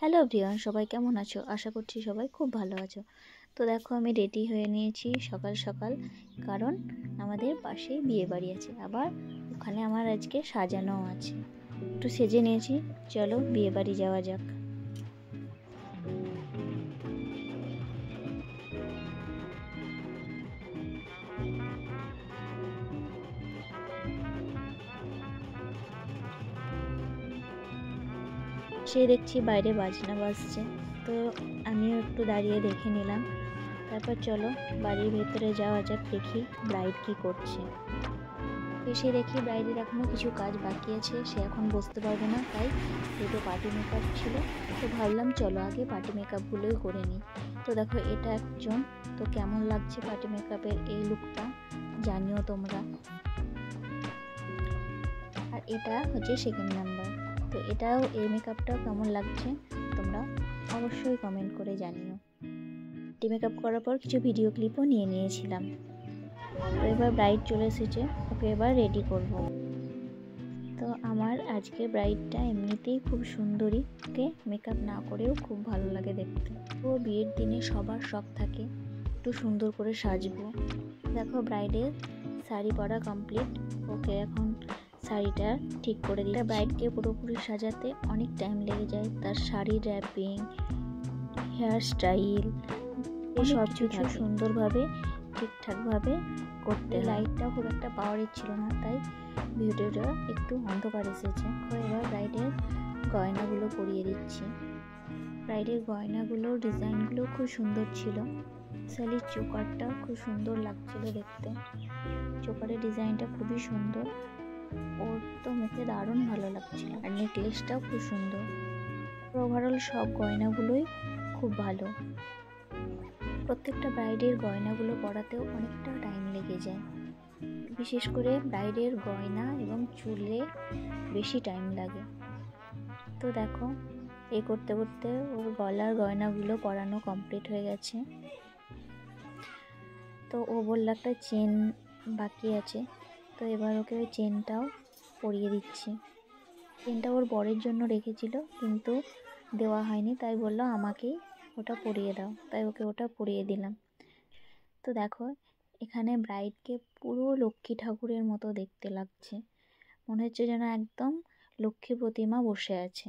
Hello everyone, সবাই কেমন আছো? আশা করছি সবাই খুব ভালো আছো। তো দেখো, আমি রেডি হয়ে নিয়েছি সকাল সকাল, কারণ আমাদের পাশেই বিয়ে বাড়ি আছে, আবার ওখানে আমার আজকে সাজানোও আছে। একটু সেজে নিয়েছি, চলো বিয়ে বাড়ি যাওয়া যাক। সে দেখছি বাইরে বাজনা বাজছে, তো আমিও একটু দাঁড়িয়ে দেখে নিলাম। তারপর চলো বাড়ির ভেতরে যাওয়া যাক, দেখি ব্রাইড কি করছে। এসে দেখি ব্রাইডের এখনও কিছু কাজ বাকি আছে, সে এখন বসতে পারবে না, তাই দুটো পার্টি মেকআপ ছিল। তো ভাবলাম চলো আগে পার্টি মেকআপগুলোই করে নিই। তো দেখো, এটা একজন। তো কেমন লাগছে পার্টি মেকআপের এই লুকটা জানিও তোমরা। আর এটা হচ্ছে সেকেন্ড নাম্বার। তো এটাও, এই মেকআপটাও কেমন লাগছে তোমরা অবশ্যই কমেন্ট করে জানিও। পার্টি মেকআপ করার পর কিছু ভিডিও ক্লিপও নিয়ে নিয়েছিলাম। তো এবার ব্রাইড চলে এসেছে, ওকে এবার রেডি করব। তো আমার আজকে ব্রাইডটা এমনিতেই খুব সুন্দরী, ওকে মেকআপ না করেও খুব ভালো লাগে দেখতে। ও বিয়ের দিনে সবার শখ থাকে একটু সুন্দর করে সাজবো। দেখো, ব্রাইডের শাড়ি পরা কমপ্লিট, ওকে এখন শাড়িটা ঠিক করে দিই। ব্রাইডকে পুরোপুরি সাজাতে অনেক টাইম লেগে যায়, তার শাড়ির র্যাপিং, হেয়ার স্টাইল, সব কিছু সুন্দরভাবে ঠিকঠাকভাবে করতে। লাইটটাও খুব একটা পাওয়ারের ছিল না, তাই ভিডিওটা একটু অন্ধকার এসেছে। এবার ব্রাইডের গয়নাগুলো পরিয়ে দিচ্ছি। ব্রাইডের গয়নাগুলোর ডিজাইনগুলো খুব সুন্দর ছিল। শাড়ির চোকারটাও খুব সুন্দর লাগছিল দেখতে, চোকারের ডিজাইনটা খুবই সুন্দর, ওর তো মুখে দারুণ ভালো লাগছিল। আর নেকলেসটাও খুব সুন্দর। ওভারঅল সব গয়নাগুলোই খুব ভালো। প্রত্যেকটা ব্রাইডের গয়নাগুলো পরাতেও অনেকটা টাইম লেগে যায়, বিশেষ করে ব্রাইডের গয়না এবং চুলে বেশি টাইম লাগে। তো দেখো, এই করতে করতে ওর গলার গয়নাগুলো পরানো কমপ্লিট হয়ে গেছে। তো ও বললো একটা চেন বাকি আছে, তো এবার ওকে ওই চেনটাও পরিয়ে দিচ্ছি। চেনটা ওর বরের জন্য রেখেছিল, কিন্তু দেওয়া হয়নি, তাই বললো আমাকেই ওটা পরিয়ে দাও, তাই ওকে ওটা পরিয়ে দিলাম। তো দেখো, এখানে ব্রাইডকে পুরো লক্ষ্মী ঠাকুরের মতো দেখতে লাগছে, মনে হচ্ছে যেন একদম লক্ষ্মী প্রতিমা বসে আছে।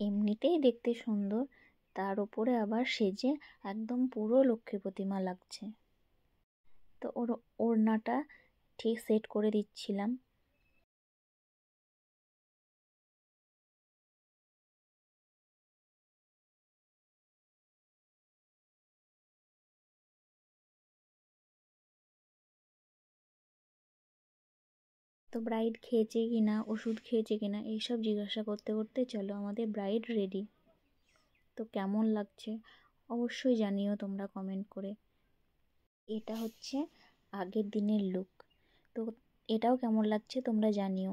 এমনিতেই দেখতে সুন্দর, তার উপরে আবার সেজে একদম পুরো লক্ষ্মী প্রতিমা লাগছে। তো ওর ওড়নাটা ঠিক সেট করে দিচ্ছিলাম। তো ব্রাইড খেয়েছে কিনা, ওষুধ খেয়েছে কিনা, এইসব জিজ্ঞাসা করতে করতে চলো আমাদের ব্রাইড রেডি। তো কেমন লাগছে অবশ্যই জানিও তোমরা কমেন্ট করে। এটা হচ্ছে আগের দিনের লুক, তো এটাও কেমন লাগছে তোমরা জানিও।